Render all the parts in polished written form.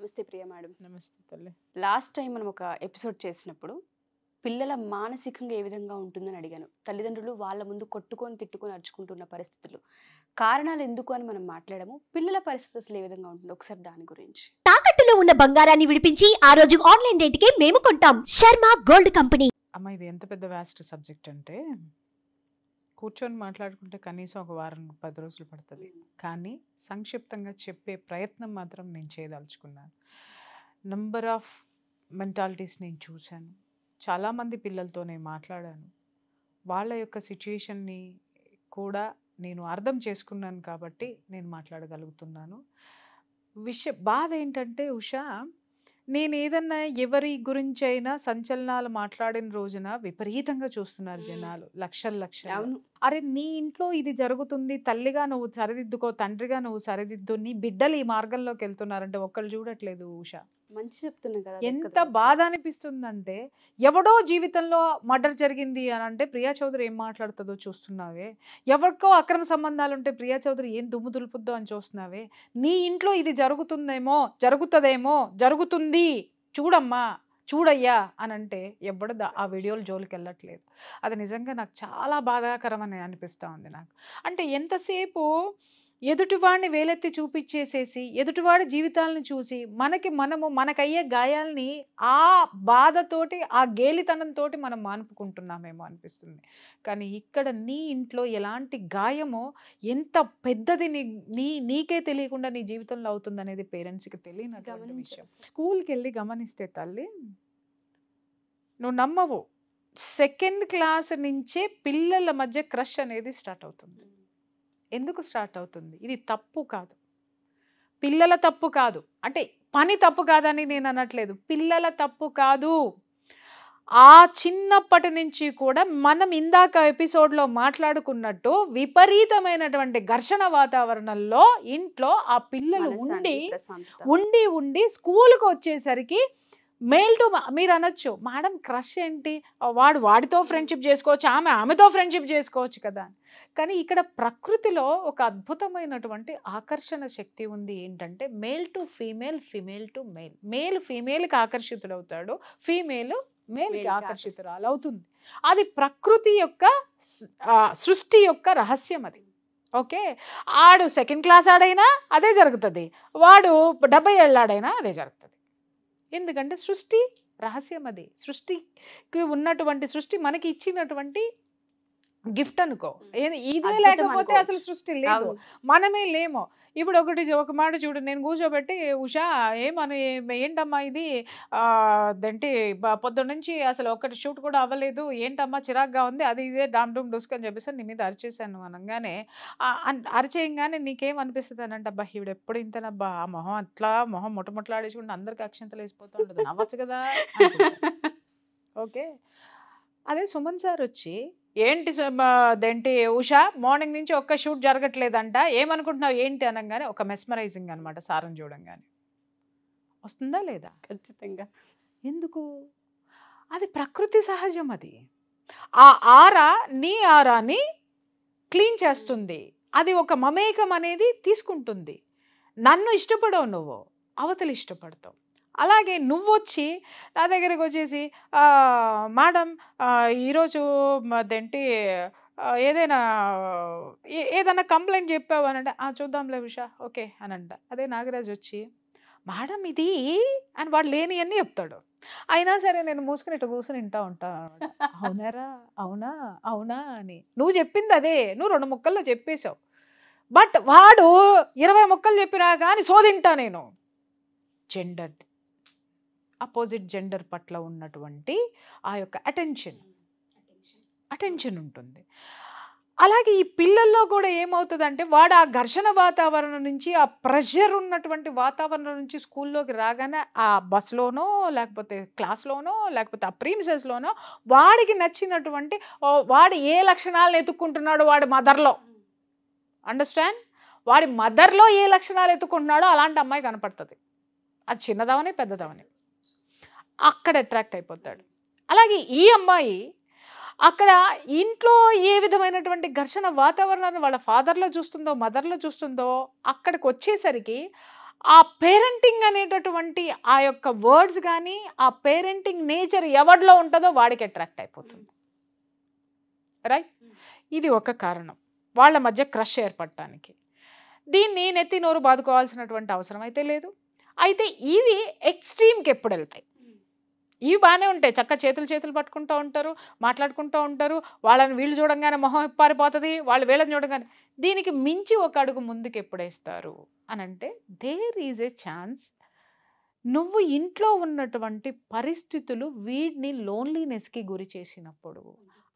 నమస్తే ప్రియ మేడం. నమస్తే తల్లి. లాస్ట్ టైం మనం ఒక ఎపిసోడ్ చేసినప్పుడు పిల్లల మానసికంగా ఏ విధంగా ఉంటుందని అడిగాను. తల్లిదండ్రులు వాళ్ళ ముందు కొట్టుకొని తిట్టుకొని అరుచుకుంటున్న పరిస్థితులు, కారణాలు ఎందుకు అని మనం మాట్లాడాము. పిల్లల పరిస్థితి అసలు ఏ విధంగా ఉంటుందో ఒకసారి దాని గురించి. తాకట్టులో ఉన్న బంగారాన్ని విడిపించి ఆ రోజు ఆన్లైన్ రేటుకే మేము కొంటాం. Sharma gold company. అమ్మ, ఇది ఎంత పెద్ద వ్యాస్ట్ సబ్జెక్ట్ అంటే కూర్చొని మాట్లాడుకుంటే కనీసం ఒక వారం 10 రోజులు పడుతుంది. కానీ సంక్షిప్తంగా చెప్పే ప్రయత్నం మాత్రం నేను చేయదలుచుకున్నాను. నంబర్ ఆఫ్ మెంటాలిటీస్ నేను చూశాను. చాలామంది పిల్లలతో నేను మాట్లాడాను. వాళ్ళ యొక్క సిచ్యుయేషన్ని కూడా నేను అర్థం చేసుకున్నాను కాబట్టి నేను మాట్లాడగలుగుతున్నాను. బాధ ఏంటంటే ఉషా, నేను ఏదన్నా ఎవరి గురించి అయినా సంచలనాలు మాట్లాడిన రోజున విపరీతంగా చూస్తున్నారు జనాలు, లక్షలు. అవును. అరే, నీ ఇంట్లో ఇది జరుగుతుంది, తల్లిగా నువ్వు సరిదిద్దుకో, తండ్రిగా నువ్వు సరిదిద్దు, నీ బిడ్డలు ఈ మార్గంలోకి వెళ్తున్నారంటే ఒక్కళ్ళు చూడట్లేదు ఉషా. మంచి చెప్తున్నా కదా. ఎంత బాధ అనిపిస్తుందంటే, ఎవడో జీవితంలో మర్డర్ జరిగింది అని అంటే ప్రియా చౌదరి ఏం మాట్లాడుతుందో చూస్తున్నావే, ఎవరికో అక్రమ సంబంధాలు ఉంటే ప్రియా చౌదరి ఏం దుమ్ము దులుపుద్దో అని చూస్తున్నావే, నీ ఇంట్లో ఇది జరుగుతుందేమో, జరుగుతుందేమో, జరుగుతుంది చూడమ్మా, చూడయ్యా అని అంటే ఎవడు ఆ వీడియోలు జోలికి వెళ్ళట్లేదు. అది నిజంగా నాకు చాలా బాధాకరం అని అనిపిస్తూ ఉంది నాకు. అంటే ఎంతసేపు ఎదుటివాడిని వేలెత్తి చూపించేసేసి ఎదుటివాడి జీవితాలను చూసి మనకయ్యే గాయాలని ఆ బాధతోటి, ఆ గేలితనంతో మనం మానుపుకుంటున్నామేమో అనిపిస్తుంది. కానీ ఇక్కడ నీ ఇంట్లో ఎలాంటి గాయమో, ఎంత పెద్దది నీకే తెలియకుండా నీ జీవితంలో అవుతుంది అనేది పేరెంట్స్కి తెలియనటువంటి విషయం. స్కూల్కి వెళ్ళి గమనిస్తే తల్లి, నువ్వు నమ్మవు, 2nd క్లాస్ నుంచే పిల్లల మధ్య క్రష్ అనేది స్టార్ట్ అవుతుంది. ఎందుకు స్టార్ట్ అవుతుంది? ఇది తప్పు కాదు, పిల్లల తప్పు కాదు, అంటే పని తప్పు కాదని నేను అనట్లేదు, పిల్లల తప్పు కాదు. ఆ చిన్నప్పటి నుంచి కూడా మనం ఇందాక ఎపిసోడ్లో మాట్లాడుకున్నట్టు విపరీతమైనటువంటి ఘర్షణ వాతావరణంలో ఇంట్లో ఆ పిల్లలు ఉండి స్కూల్కి వచ్చేసరికి మేల్ టు మీరు అనొచ్చు, మేడం క్రష్ ఏంటి, వాడితో ఫ్రెండ్షిప్ చేసుకోవచ్చు, ఆమెతో ఫ్రెండ్షిప్ చేసుకోవచ్చు కదా. కానీ ఇక్కడ ప్రకృతిలో ఒక అద్భుతమైనటువంటి ఆకర్షణ శక్తి ఉంది. ఏంటంటే male to female, female to male. Male ఫీమేల్కి ఆకర్షితులవుతాడు, ఫీమేల్ మేల్కి ఆకర్షితురాలు అవుతుంది. అది ప్రకృతి యొక్క సృష్టి యొక్క రహస్యం అది. ఓకే, ఆడు 2nd క్లాస్ ఆడైనా అదే జరుగుతుంది, వాడు 70 ఏళ్ళాడైనా అదే జరుగుతుంది. ఎందుకంటే సృష్టి రహస్యం అది. సృష్టికి ఉన్నటువంటి, సృష్టి మనకి ఇచ్చినటువంటి గిఫ్ట్ అనుకో. ఇదే లేకపోతే అసలు సృష్టి లేదు, మనమే లేమో. ఇప్పుడు ఒక మాట చూడు, నేను కూర్చోబెట్టి ఉషా ఏంటమ్మా ఇది అదేంటి పొద్దున్న నుంచి అసలు ఒక్కటి షూట్ కూడా అవ్వలేదు, ఏంటమ్మా చిరాగ్గా ఉంది, అది ఇదే డామ్ డూమ్ డూస్క్ అని చెప్పేసి నీ మీద అరిచేసాను అనగానే, అరిచేయంగానే నీకేం అనిపిస్తుంది అని అంటే, అబ్బా ఈవిడ ఎప్పుడు ఇంతనబ్బా, ఆ మొహం అట్లా మొహం ముట్టముట్టలాడేసుకుంటే అందరికి అక్షంతలు వేసిపోతూ ఉంటుంది, నవ్వచ్చు కదా. ఓకే, అదే సుమన్ సార్ వచ్చి అదేంటి ఉషా మార్నింగ్ నుంచి ఒక్క షూట్ జరగట్లేదంట, ఏమనుకుంటున్నావు ఏంటి అనగానే ఒక మెస్మరైజింగ్ అనమాట. సారం చూడంగానే వస్తుందా లేదా? ఖచ్చితంగా. ఎందుకు? అది ప్రకృతి సహజం. అది ఆ ఆరా నీ ఆరాని క్లీన్ చేస్తుంది, అది ఒక మమేకం అనేది తీసుకుంటుంది. నన్ను ఇష్టపడవు నువ్వు, అవతలి ఇష్టపడతావు. అలాగే నువ్వొచ్చి నా దగ్గరకు వచ్చేసి, మేడం ఈరోజు అదేంటి ఏదైనా కంప్లైంట్ చెప్పావు అని అంటే, చూద్దాంలే ఉషా, ఓకే అని అంట. అదే నాగరాజు వచ్చి, మేడం ఇది అని వాడు లేని అన్నీ చెప్తాడు. అయినా సరే నేను మూసుకుని ఇట్లా కూర్చొని వింటా ఉంటాను అనమాట. అవునారా, అవునా, అవునా అని నువ్వు చెప్పింది అదే, నువ్వు 2 ముక్కల్లో చెప్పేశావు, బట్ వాడు 20 ముక్కలు చెప్పినా కానీ సోదింటా నేను. జెండర్, అపోజిట్ జెండర్ పట్ల ఉన్నటువంటి ఆ యొక్క అటెన్షన్ ఉంటుంది. అలాగే ఈ పిల్లల్లో కూడా ఏమవుతుందంటే, వాడు ఆ ఘర్షణ వాతావరణం నుంచి, ఆ ప్రెషర్ ఉన్నటువంటి వాతావరణం నుంచి స్కూల్లోకి రాగానే ఆ బస్లోనో లేకపోతే క్లాస్లోనో లేకపోతే ఆ ప్రీమిసెస్లోనో వాడికి నచ్చినటువంటి వాడు ఏ లక్షణాలను ఎత్తుక్కుంటున్నాడు వాడి మదర్లో, అండర్స్టాండ్, వాడి మదర్లో ఏ లక్షణాలు ఎత్తుకుంటున్నాడో అలాంటి అమ్మాయి కనపడుతుంది. అది చిన్నదవని పెద్దదవని అక్కడ అట్రాక్ట్ అయిపోతాడు. అలాగే ఈ అమ్మాయి అక్కడ ఇంట్లో ఏ విధమైనటువంటి ఘర్షణ వాతావరణాన్ని వాళ్ళ ఫాదర్లో చూస్తుందో, మదర్లో చూస్తుందో, అక్కడికి వచ్చేసరికి ఆ పేరెంటింగ్ అనేటటువంటి ఆ యొక్క వర్డ్స్ కానీ ఆ పేరెంటింగ్ నేచర్ ఎవరిలో ఉంటుందో వాడికి అట్రాక్ట్ అయిపోతుంది. రైట్, ఇది ఒక కారణం వాళ్ళ మధ్య క్రష్ ఏర్పడటానికి. దీన్ని నెత్తి నోరు బాదుకోవాల్సినటువంటి అవసరం అయితే లేదు. అయితే ఇవి ఎక్స్ట్రీమ్కి ఎప్పుడు వెళ్తాయి? ఇవి బాగానే ఉంటాయి, చక్క చేతులు పట్టుకుంటూ ఉంటారు, మాట్లాడుకుంటూ ఉంటారు, వాళ్ళని వీళ్ళు చూడంగానే మొహం పారిపోతుంది, వాళ్ళు వీళ్ళని చూడగానే. దీనికి మించి ఒక అడుగు ముందుకు ఎప్పుడేస్తారు అని అంటే దేర్ ఈజ్ ఏ ఛాన్స్ నువ్వు ఇంట్లో ఉన్నటువంటి పరిస్థితులు వీడిని లోన్లీనెస్కి గురి చేసినప్పుడు,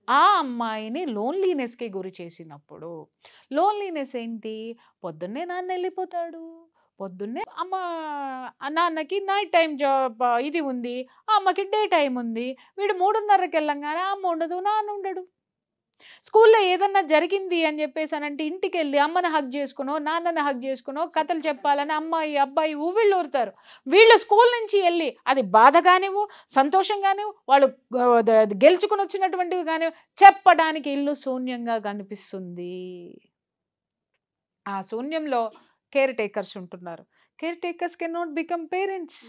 ఆ అమ్మాయిని లోన్లీనెస్కి గురి చేసినప్పుడు. లోన్లీనెస్ ఏంటి? పొద్దున్నే నాన్న వెళ్ళిపోతాడు, పొద్దున్నే నాన్నకి నైట్ టైం జాబ్ ఇది ఉంది, అమ్మకి డే టైం ఉంది. వీడు 3:30కి వెళ్ళంగానే అమ్మ ఉండదు, నాన్న ఉండడు. స్కూల్లో ఏదన్నా జరిగింది అని చెప్పేసి అనంటే ఇంటికి వెళ్ళి అమ్మని హగ్ చేసుకునో నాన్నని హగ్ చేసుకునో కథలు చెప్పాలని అమ్మాయి అబ్బాయి ఊవిళ్ళు ఊరుతారు. వీళ్ళు స్కూల్ నుంచి వెళ్ళి అది బాధ కానివ్వు సంతోషం కానివ్వు వాళ్ళు గెలుచుకుని వచ్చినటువంటివి కానివ్వు చెప్పడానికి ఇల్లు శూన్యంగా కనిపిస్తుంది. ఆ శూన్యంలో కేర్ టేకర్స్ ఉంటున్నారు. Care takers can not become parents.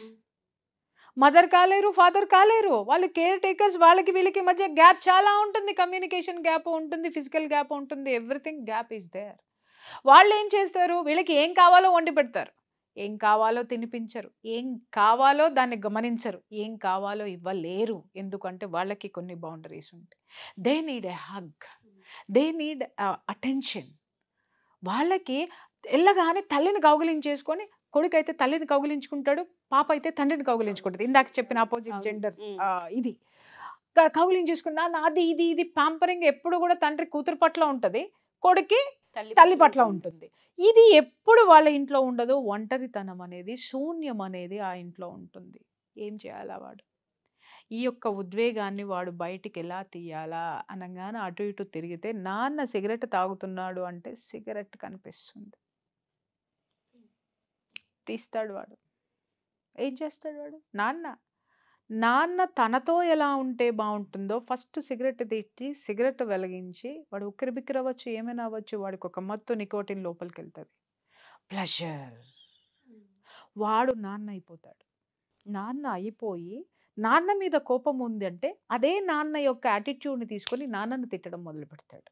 Mother కాలేరు, ఫాదర్ కాలేరు, వాళ్ళు కేర్ టేకర్స్. వాళ్ళకి వీళ్ళకి మధ్య గ్యాప్ చాలా ఉంటుంది, కమ్యూనికేషన్ గ్యాప్ ఉంటుంది, ఫిజికల్ గ్యాప్ ఉంటుంది, ఎవ్రీథింగ్ గ్యాప్ ఈజ్ దేర్. వాళ్ళు ఏం చేస్తారు? వీళ్ళకి ఏం కావాలో వండి పెడతారు, ఏం కావాలో తినిపించరు, ఏం కావాలో దాన్ని గమనించరు, ఏం కావాలో ఇవ్వలేరు. ఎందుకంటే వాళ్ళకి కొన్ని బౌండరీస్ ఉంటాయి. They need a hug, they need attention. వాళ్ళకి వెళ్ళగానే తల్లిని కౌగిలించేసుకొని, కొడుకు అయితే తల్లిని కౌగిలించుకుంటాడు, పాప అయితే తండ్రిని కౌగిలించుకుంటుంది. ఇందాక చెప్పిన ఆపోజిట్ జెండర్ ఇది కౌగిలించేసుకుని నాన్న అది ఇది ఇది ప్యాంపరింగ్ ఎప్పుడు కూడా తండ్రి కూతురు పట్ల ఉంటుంది, కొడుకి తల్లి పట్ల ఉంటుంది. ఇది ఎప్పుడు వాళ్ళ ఇంట్లో ఉండదు. ఒంటరితనం అనేది, శూన్యం అనేది ఆ ఇంట్లో ఉంటుంది. ఏం చేయాలా వాడు? ఈ యొక్క ఉద్వేగాన్ని వాడు బయటికి ఎలా తీయాలా అనగానే అటు ఇటు తిరిగితే నాన్న సిగరెట్ తాగుతున్నాడు అంటే సిగరెట్ కనిపిస్తుంది, తీస్తాడు వాడు. ఏం చేస్తాడు వాడు? నాన్న తనతో ఎలా ఉంటే బాగుంటుందో ఫస్ట్ సిగరెట్ తీసి సిగరెట్ వెలిగించి, వాడు ఉక్కిరి బిక్కిరి అవ్వచ్చు, ఏమైనా అవ్వచ్చు, వాడికి ఒక మత్తు నికోటిన్ లోపలికి వెళ్తుంది, ప్లెజర్. వాడు నాన్న అయిపోతాడు. నాన్న అయిపోయి నాన్న మీద కోపం ఉంది అంటే అదే నాన్న యొక్క యాటిట్యూడ్ని తీసుకొని నాన్నను తిట్టడం మొదలు పెడతాడు.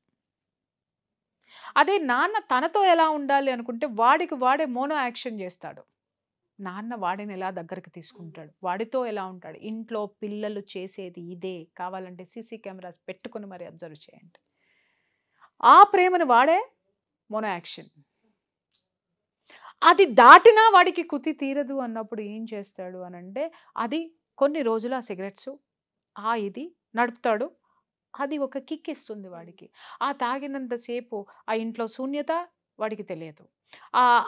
అదే నాన్న తనతో ఎలా ఉండాలి అనుకుంటే వాడికి వాడే మోనో యాక్షన్ చేస్తాడు. నాన్న వాడిని ఎలా దగ్గరికి తీసుకుంటాడు, వాడితో ఎలా ఉంటాడు. ఇంట్లో పిల్లలు చేసేది ఇదే. కావాలంటే సీసీ కెమెరాస్ పెట్టుకుని మరి అబ్జర్వ్ చేయండి. ఆ ప్రేమను వాడే మోనో యాక్షన్. అది దాటినా వాడికి కుతి తీరదు అన్నప్పుడు ఏం చేస్తాడు అని అంటే అది కొన్ని రోజులు ఆ సిగరెట్స్ ఇది నడుపుతాడు. అది ఒక కిక్ ఇస్తుంది వాడికి. ఆ తాగినంతసేపు ఆ ఇంట్లో శూన్యత వాడికి తెలియదు.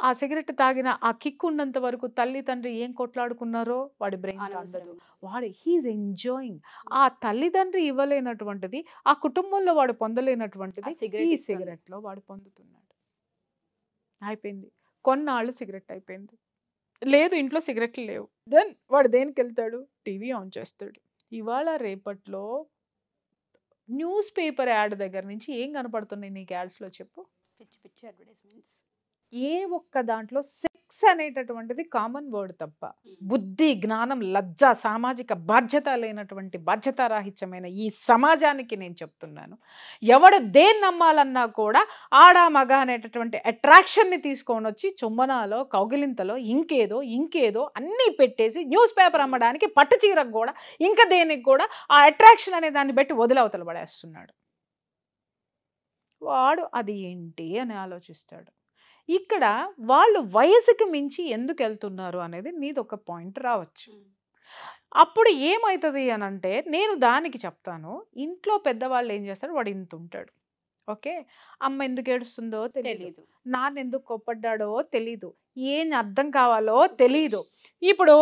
ఆ సిగరెట్ తాగిన ఆ కిక్ ఉన్నంత వరకు తల్లి తండ్రి ఏం కొట్లాడుకున్నారో వాడి బ్రెయిన్ అందదు. వాడు హీఈస్ ఎంజాయింగ్. ఆ తల్లిదండ్రి ఇవ్వలేనటువంటిది, ఆ కుటుంబంలో వాడు పొందలేనటువంటిది ఈ సిగరెట్లో వాడు పొందుతున్నాడు. అయిపోయింది. కొన్నాళ్ళు సిగరెట్ అయిపోయింది, లేదు ఇంట్లో సిగరెట్లు లేవు. దెన్ వాడు దేనికి వెళ్తాడు? టీవీ ఆన్ చేస్తాడు. ఇవాళ రేపట్లో న్యూస్ పేపర్ యాడ్ దగ్గర నుంచి ఏం కనపడుతున్నాయి నీకు యాడ్స్లో చెప్పు? పిచ్చి పిచ్చి అడ్వర్టైజ్మెంట్స్. ఏ ఒక్క దాంట్లో సెక్స్ అనేటటువంటిది కామన్ వర్డ్ తప్ప బుద్ధి జ్ఞానం లజ్జ సామాజిక బాధ్యత లేనటువంటి బాధ్యతారాహిత్యమైన ఈ సమాజానికి నేను చెప్తున్నాను, ఎవడు దేన్ని నమ్మాలన్నా కూడా ఆడ మగ అనేటటువంటి అట్రాక్షన్ని తీసుకొని వచ్చి చుమ్మనాలో కౌగిలింతలో ఇంకేదో అన్నీ పెట్టేసి న్యూస్ పేపర్ అమ్మడానికి పట్టు చీరకు కూడా ఇంకా దేనికి కూడా ఆ అట్రాక్షన్ అనే దాన్ని బట్టి వదిలవతల పడేస్తున్నాడు. వాడు అది ఏంటి అని ఆలోచిస్తాడు. ఇక్కడ వాళ్ళు వయసుకి మించి ఎందుకు వెళ్తున్నారు అనేది నీది ఒక పాయింట్ రావచ్చు. అప్పుడు ఏమవుతుంది అని అంటే నేను దానికి చెప్తాను. ఇంట్లో పెద్దవాళ్ళు ఏం చేస్తారు, వాడు ఇంత ఉంటాడు, ఓకే, అమ్మ ఎందుకు ఏడుస్తుందో తెలియదు, నాన్న ఎందుకు కోప్పడ్డాడో తెలీదు, ఏం అర్థం కావాలో తెలీదు. ఇప్పుడు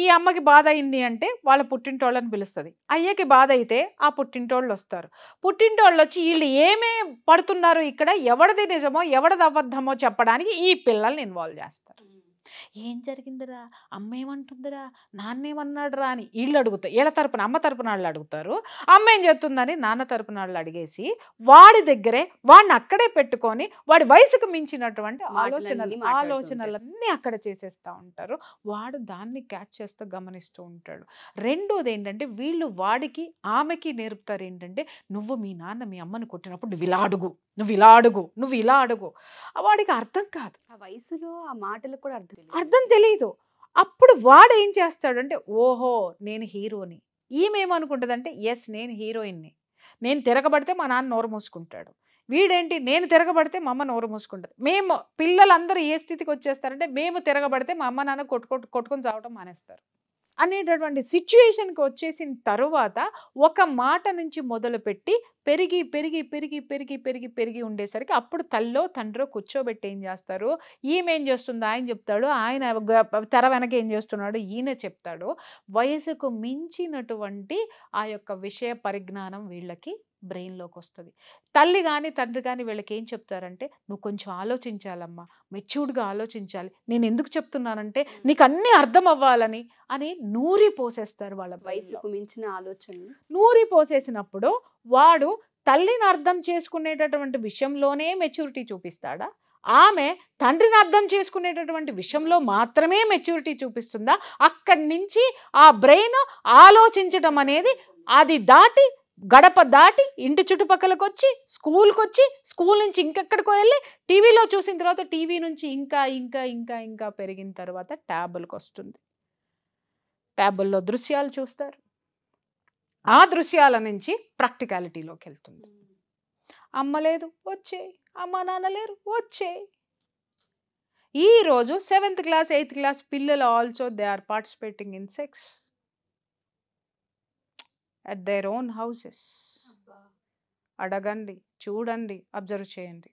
ఈ అమ్మకి బాధ అయింది అంటే వాళ్ళ పుట్టింటోళ్ళని పిలుస్తుంది. అయ్యకి బాధ అయితే ఆ పుట్టింటోళ్ళు వస్తారు. పుట్టింటోళ్ళు వచ్చి వీళ్ళు ఏమే పడుతున్నారు ఇక్కడ, ఎవరిది నిజమో ఎవరిది అబద్ధమో చెప్పడానికి ఈ పిల్లల్ని ఇన్వాల్వ్ చేస్తారు. ఏం జరిగిందిరా, అమ్మ ఏమంటుందిరా, నాన్న ఏమన్నాడురా అని వీళ్ళు అడుగుతారు. వీళ్ళ తరపున అమ్మ తరపున వాళ్ళు అడుగుతారు. అమ్మ ఏం చెప్తుందని నాన్న తరపున వాళ్ళు అడిగేసి వాడి దగ్గరే వాడిని అక్కడే పెట్టుకొని వాడి వయసుకు మించినటువంటి ఆలోచనలన్నీ అక్కడ చేసేస్తూ ఉంటారు. వాడు దాన్ని క్యాచ్ చేస్తూ గమనిస్తూ ఉంటాడు. రెండోది ఏంటంటే వీళ్ళు వాడికి ఆమెకి నేర్పుతారు ఏంటంటే, నువ్వు మీ నాన్న మీ అమ్మని కొట్టినప్పుడు నువ్వు ఇలా అడుగు, నువ్వు ఇలా అడుగు, నువ్వు ఇలా అడుగు. వాడికి అర్థం కాదు, ఆ వయసులో ఆ మాటలకు కూడా అర్థం తెలియదు. అప్పుడు వాడు ఏం చేస్తాడంటే, ఓహో నేను హీరోని, ఈమెమనుకుంటుందంటే ఎస్ నేను హీరోయిన్ని, నేను తిరగబడితే మా నాన్న నోరు మూసుకుంటాడు. వీడేంటి, నేను తిరగబడితే మా అమ్మ నోరు మూసుకుంటుంది. మేము పిల్లలందరూ ఏ స్థితికి వచ్చేస్తారంటే, మేము తిరగబడితే మా అమ్మ నాన్న కొట్టుకొని చావటం మానేస్తారు అనేటటువంటి సిచ్యువేషన్కి వచ్చేసిన తరువాత ఒక మాట నుంచి మొదలుపెట్టి పెరిగి పెరిగి పెరిగి పెరిగి పెరిగి పెరిగి ఉండేసరికి అప్పుడు తల్లో తండ్రో కూర్చోబెట్టి ఏం చేస్తారు, ఈమె ఏం చేస్తుందో ఆయన చెప్తాడు, ఆయన తెర వెనక ఏం చేస్తున్నాడు ఈయన చెప్తాడు. వయసుకు మించినటువంటి ఆ యొక్క విషయ పరిజ్ఞానం వీళ్ళకి బ్రెయిన్లోకి వస్తుంది. తల్లి కానీ తండ్రి కానీ వీళ్ళకి ఏం చెప్తారంటే, నువ్వు కొంచెం ఆలోచించాలమ్మా, మెచ్యూర్డ్గా ఆలోచించాలి, నేను ఎందుకు చెప్తున్నానంటే నీకు అన్నీ అర్థం అవ్వాలని అని నూరి పోసేస్తారు. వాళ్ళ వయసుకు మించిన ఆలోచనలు నూరి పోసేసినప్పుడు వాడు తల్లిని అర్థం చేసుకునేటటువంటి విషయంలోనే మెచ్యూరిటీ చూపిస్తాడా, ఆమె తండ్రిని అర్థం చేసుకునేటటువంటి విషయంలో మాత్రమే మెచ్యూరిటీ చూపిస్తుందా? అక్కడి నుంచి ఆ బ్రెయిన్ ఆలోచించడం అనేది అది దాటి గడప దాటి ఇంటి చుట్టుపక్కలకు వచ్చి స్కూల్కి వచ్చి స్కూల్ నుంచి ఇంకెక్కడికో వెళ్ళి టీవీలో చూసిన తర్వాత టీవీ నుంచి ఇంకా ఇంకా ఇంకా ఇంకా పెరిగిన తర్వాత ట్యాబులకు వస్తుంది. ట్యాబుల్లో దృశ్యాలు చూస్తారు. ఆ దృశ్యాల నుంచి ప్రాక్టికాలిటీలోకి వెళ్తుంది. అమ్మ లేదు వచ్చే, అమ్మ నాన్న లేరు వచ్చే. ఈరోజు 7th class 8th class పిల్లలు also they are participating in sex at their own houses. అడగండి, చూడండి, అబ్జర్వ్ చేయండి.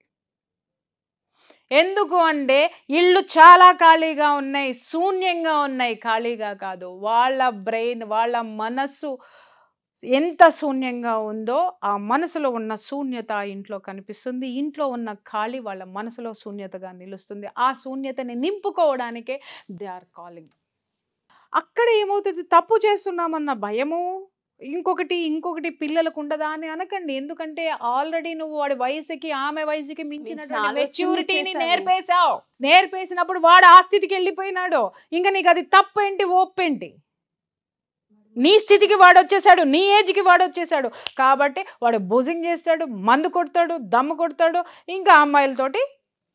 ఎందుకు అంటే ఇళ్ళు చాలా ఖాళీగా ఉన్నాయి, శూన్యంగా ఉన్నాయి. ఖాళీగా కాదు, వాళ్ళ బ్రెయిన్ వాళ్ళ మనస్సు ఎంత శూన్యంగా ఉందో ఆ మనసులో ఉన్న శూన్యత ఇంట్లో కనిపిస్తుంది. ఇంట్లో ఉన్న ఖాళీ వాళ్ళ మనసులో శూన్యతగా నిలుస్తుంది. ఆ శూన్యతని నింపుకోవడానికే దే ఆర్ కాలింగ్. అక్కడ ఏమవుతుంది, తప్పు చేస్తున్నామన్న భయము ఇంకొకటి పిల్లలకు ఉండదా అని అనకండి. ఎందుకంటే ఆల్రెడీ నువ్వు వాడి వయసుకి ఆమె వయసుకి మించినటువంటి మెచ్యూరిటీని నేర్పేసినప్పుడు వాడు ఆ స్థితికి వెళ్ళిపోయినాడు. ఇంకా నీకు అది తప్పేంటి ఒప్పేంటి, నీ స్థితికి వాడు వచ్చేసాడు, నీ ఏజ్కి వాడు వచ్చేసాడు. కాబట్టి వాడు బుజింగ్ చేస్తాడు, మందు కొడతాడు, దమ్ము కొడతాడు, ఇంకా అమ్మాయిలతోటి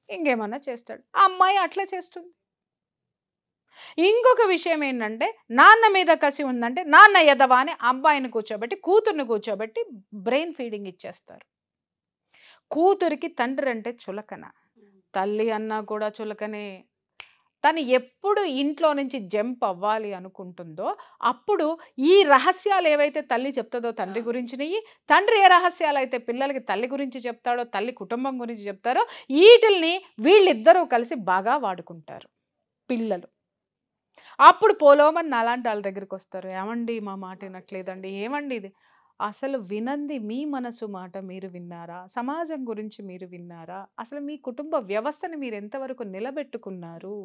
ఇంకేమన్నా చేస్తాడు. ఆ అమ్మాయి అట్లా చేస్తుంది. ఇంకొక విషయం ఏంటంటే, నాన్న మీద కసి ఉందంటే నాన్న ఎదవా అని అబ్బాయిని కూర్చోబెట్టి కూతుర్ని కూర్చోబెట్టి బ్రెయిన్ ఫీడింగ్ ఇచ్చేస్తారు. కూతురికి తండ్రి అంటే చులకన, తల్లి అన్నా కూడా చులకనే. తను ఎప్పుడు ఇంట్లో నుంచి జంప్ అవ్వాలి అనుకుంటుందో అప్పుడు ఈ రహస్యాలు ఏవైతే తల్లి చెప్తుందో తండ్రి గురించినవి, తండ్రి ఏ రహస్యాలు అయితే పిల్లలకి తల్లి గురించి చెప్తాడో తల్లి కుటుంబం గురించి చెప్తారో వీటిల్ని వీళ్ళిద్దరూ కలిసి బాగా వాడుకుంటారు పిల్లలు. అప్పుడు పోలోమని అలాంటి వాళ్ళ దగ్గరికి వస్తారు. ఏమండి మా మాట వినట్లేదండి, ఏమండి ఇది, అసలు వినంది మీ మనసు మాట మీరు విన్నారా, సమాజం గురించి మీరు విన్నారా, అసలు మీ కుటుంబ వ్యవస్థని మీరు ఎంతవరకు నిలబెట్టుకున్నారు,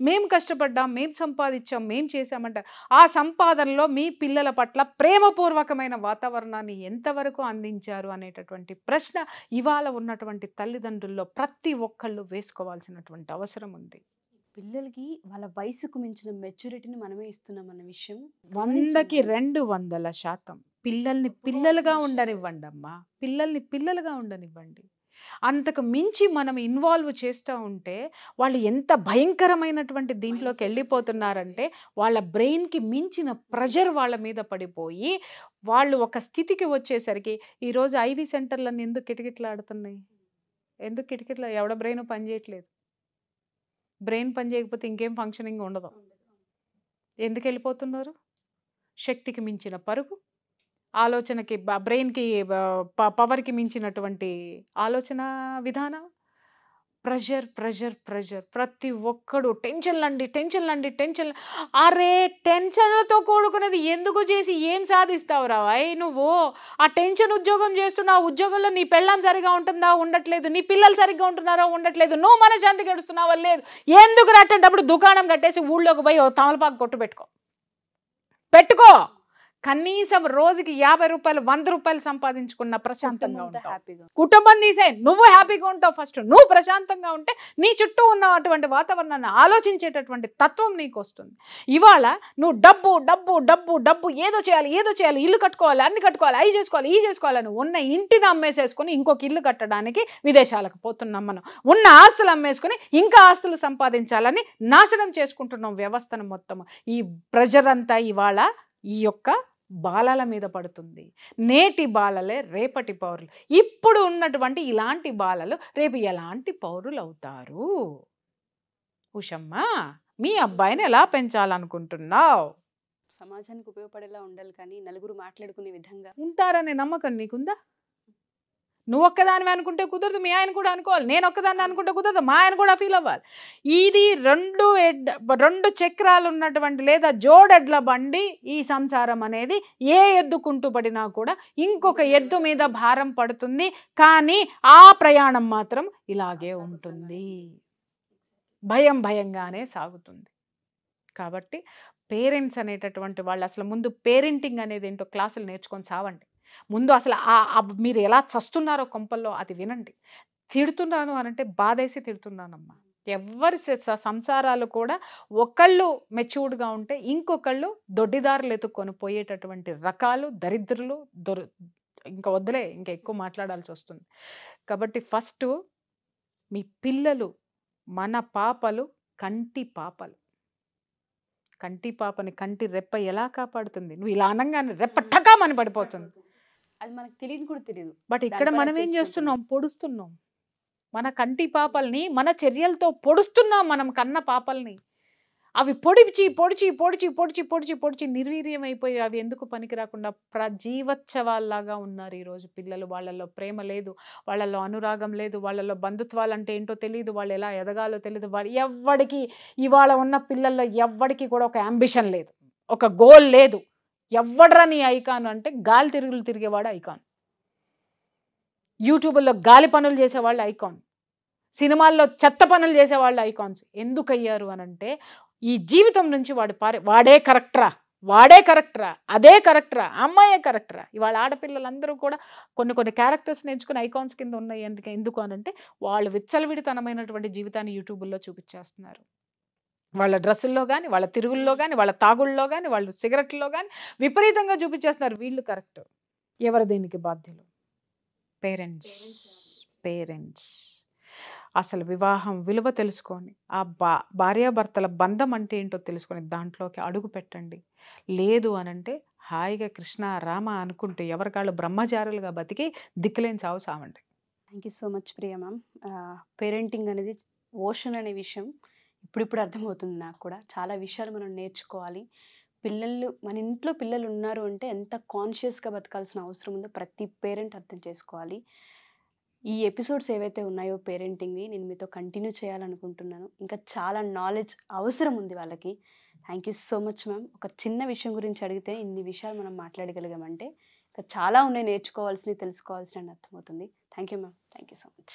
మేము కష్టపడ్డాం, మేము సంపాదించాం, మేము చేశామంటారు. ఆ సంపాదనలో మీ పిల్లల పట్ల ప్రేమపూర్వకమైన వాతావరణాన్ని ఎంతవరకు అందించారు అనేటటువంటి ప్రశ్న ఇవాళ ఉన్నటువంటి తల్లిదండ్రుల్లో ప్రతి ఒక్కళ్ళు వేసుకోవాల్సినటువంటి అవసరం ఉంది. పిల్లలకి వాళ్ళ వయసుకు మించిన మెచ్యూరిటీని మనమే ఇస్తున్నాం అన్న విషయం 100కి 200% పిల్లల్ని పిల్లలుగా ఉండనివ్వండి అమ్మా, పిల్లల్ని పిల్లలుగా ఉండనివ్వండి. అంతకు మించి మనం ఇన్వాల్వ్ చేస్తూ ఉంటే వాళ్ళు ఎంత భయంకరమైనటువంటి దీంట్లోకి వెళ్ళిపోతున్నారంటే వాళ్ళ బ్రెయిన్కి మించిన ప్రెషర్ వాళ్ళ మీద పడిపోయి వాళ్ళు ఒక స్థితికి వచ్చేసరికి ఈరోజు ఐవీ సెంటర్లన్నీ ఎందుకు కిటకిటలాడుతున్నాయి, ఎందుకు కిటకిటలా, ఎవడ బ్రెయిన్ పనిచేయట్లేదు. బ్రెయిన్ పని చేయకపోతే ఇంకేం ఫంక్షనింగ్ ఉండదు. ఎందుకు వెళ్ళిపోతున్నారు, శక్తికి మించిన పరుగు, ఆలోచనకి బ్రెయిన్కి పవర్కి మించినటువంటి ఆలోచన విధానం, ప్రెషర్ ప్రెషర్ ప్రెషర్. ప్రతి ఒక్కడు టెన్షన్లండి టెన్షన్లండి టెన్షన్. అరే టెన్షన్లతో కూడుకున్నది ఎందుకు చేసి ఏం సాధిస్తావురా అయ్ నువ్వు? ఆ టెన్షన్ ఉద్యోగం చేస్తున్నా, ఆ ఉద్యోగంలో నీ పెళ్ళాం సరిగా ఉంటుందా? ఉండట్లేదు. నీ పిల్లలు సరిగ్గా ఉంటున్నారా? ఉండట్లేదు. నువ్వు మనశ్శాంతి గడుస్తున్నావా? లేదు. ఎందుకు రట్టేటప్పుడు దుకాణం కట్టేసి ఊళ్ళోకి పోయి ఓ తమలపాకు కొట్టు పెట్టుకో. కనీసం రోజుకి 50 రూపాయలు 100 రూపాయలు సంపాదించుకున్న ప్రశాంతంగా ఉంటావు. హ్యాపీగా కుటుంబం నీసే, నువ్వు హ్యాపీగా ఉంటావు. ఫస్ట్ నువ్వు ప్రశాంతంగా ఉంటే నీ చుట్టూ ఉన్నటువంటి వాతావరణాన్ని ఆలోచించేటటువంటి తత్వం నీకు వస్తుంది. ఇవాళ నువ్వు డబ్బు డబ్బు డబ్బు డబ్బు ఏదో చేయాలి, ఇల్లు కట్టుకోవాలి, అన్ని కట్టుకోవాలి, అవి చేసుకోవాలి, ఈ చేసుకోవాలని ఉన్న ఇంటిని అమ్మేసేసుకొని ఇంకొక ఇల్లు కట్టడానికి విదేశాలకు పోతున్నాం మనం. ఉన్న ఆస్తులు అమ్మేసుకొని ఇంకా ఆస్తులు సంపాదించాలని నాశనం చేసుకుంటున్నాం వ్యవస్థను మొత్తం. ఈ ప్రెషర్ అంతా ఇవాళ ఈ యొక్క బాలల మీద పడుతుంది. నేటి బాలలే రేపటి పౌరులు. ఇప్పుడు ఉన్నటువంటి ఇలాంటి బాలలు రేపు ఎలాంటి పౌరులు అవుతారు? ఉషమ్మ, మీ అబ్బాయిని ఎలా పెంచాలనుకుంటున్నావు? సమాజానికి ఉపయోగపడేలా ఉండాలి, కానీ నలుగురు మాట్లాడుకునే విధంగా ఉంటారనే నమ్మకం నీకుందా? నువ్వు ఒక్కదానివి అనుకుంటే కుదరదు, మీ ఆయన కూడా అనుకోవాలి. నేను ఒక్కదాన్ని అనుకుంటే కుదరదు, మా ఆయన కూడా ఫీల్ అవ్వాలి. ఇది రెండు చక్రాలు ఉన్నటువంటి లేదా జోడెడ్ల బండి ఈ సంసారం అనేది. ఏ ఎద్దుకుంటూ పడినా కూడా ఇంకొక ఎద్దు మీద భారం పడుతుంది, కానీ ఆ ప్రయాణం మాత్రం ఇలాగే ఉంటుంది. భయంగానే సాగుతుంది. కాబట్టి పేరెంట్స్ అనేటటువంటి వాళ్ళు అసలు ముందు పేరెంటింగ్ అనేది ఏంటో క్లాసులు నేర్చుకొని సావండి. ముందు అసలు మీరు ఎలా చస్తున్నారో కొంపల్లో అది వినండి. తిడుతున్నాను అనంటే బాధేసి తిడుతున్నానమ్మా. ఎవరి సంసారాలు కూడా ఒకళ్ళు మెచ్యూర్డ్గా ఉంటే ఇంకొకళ్ళు దొడ్డిదారులు ఎత్తుక్కొని పోయేటటువంటి రకాలు దరిద్రులు ఇంకా వద్దులే, ఇంకా ఎక్కువ మాట్లాడాల్సి వస్తుంది. కాబట్టి ఫస్ట్ మీ పిల్లలు మన పాపలు కంటి పాపలు. కంటి పాపని కంటి రెప్ప ఎలా కాపాడుతుంది? నువ్వు ఇలా అనగానే రెప్ప టకామని పడిపోతుంది. అది మనకు తెలియని కూడా తెలియదు. బట్ ఇక్కడ మనం ఏం చేస్తున్నాం? పొడుస్తున్నాం మన కంటి పాపల్ని. మన చర్యలతో పొడుస్తున్నాం మనం కన్న పాపల్ని. అవి పొడిచి పొడిచి పొడిచి పొడిచి పొడిచి పొడిచి నిర్వీర్యమైపోయి అవి ఎందుకు పనికి రాకుండా జీవోత్సవాల్లాగా ఉన్నారు ఈరోజు పిల్లలు. వాళ్ళల్లో ప్రేమ లేదు, వాళ్ళల్లో అనురాగం లేదు, వాళ్ళల్లో బంధుత్వాలు అంటే ఏంటో తెలియదు, వాళ్ళు ఎలా ఎదగాలో తెలియదు. ఎవ్వడికి ఇవాళ ఉన్న పిల్లల్లో ఎవ్వడికి కూడా ఒక అంబిషన్ లేదు, ఒక గోల్ లేదు. ఎవ్వడ్రా నీ ఐకాన్ అంటే గాలి తిరుగులు తిరిగేవాడు ఐకాన్, యూట్యూబ్లో గాలి పనులు చేసేవాళ్ళు ఐకాన్, సినిమాల్లో చెత్త పనులు చేసేవాళ్ళు ఐకాన్స్. ఎందుకు అయ్యారు అనంటే ఈ జీవితం నుంచి వాడే కరెక్టరా, అదే కరెక్టరా, అమ్మాయే కరెక్టరా. ఇవాళ ఆడపిల్లలందరూ కూడా కొన్ని క్యారెక్టర్స్ నేర్చుకుని ఐకాన్స్ కింద ఉన్నాయి. ఎందుకు అనంటే వాళ్ళు విచ్చలవిడితనమైనటువంటి జీవితాన్ని యూట్యూబ్లో చూపించేస్తున్నారు. వాళ్ళ డ్రెస్సుల్లో కానీ, వాళ్ళ తిరుగుల్లో కానీ, వాళ్ళ తాగుళ్ళలో కానీ, వాళ్ళు సిగరెట్లో కానీ విపరీతంగా చూపించేస్తున్నారు. వీళ్ళు కరెక్ట్. ఎవరు దీనికి బాధ్యులు? పేరెంట్స్. అసలు వివాహం విలువ తెలుసుకొని ఆ భార్యాభర్తల బంధం అంటే ఏంటో తెలుసుకొని దాంట్లోకి అడుగు పెట్టండి. లేదు అనంటే హాయిగా కృష్ణ రామ అనుకుంటే ఎవరికాళ్ళు బ్రహ్మచారులుగా బతికి దిక్కులేని సావండి. Thank you so much Priya ma'am. Parenting అనేది ఓషన్ అనే విషయం ఇప్పుడు అర్థమవుతుంది నాకు కూడా. చాలా విషయాలు మనం నేర్చుకోవాలి. మన ఇంట్లో పిల్లలు ఉన్నారు అంటే ఎంత కాన్షియస్గా బతకాల్సిన అవసరం ఉందో ప్రతి పేరెంట్ అర్థం చేసుకోవాలి. ఈ ఎపిసోడ్స్ ఏవైతే ఉన్నాయో పేరెంటింగ్వి నేను మీతో కంటిన్యూ చేయాలనుకుంటున్నాను. ఇంకా చాలా నాలెడ్జ్ అవసరం ఉంది వాళ్ళకి. Thank you so much ma'am. ఒక చిన్న విషయం గురించి అడిగితే ఇన్ని విషయాలు మనం మాట్లాడగలిగామంటే ఇంకా చాలా ఉన్నాయి నేర్చుకోవాల్సినవి, తెలుసుకోవాల్సినవి అర్థమవుతుంది. Thank you ma'am. Thank you so much.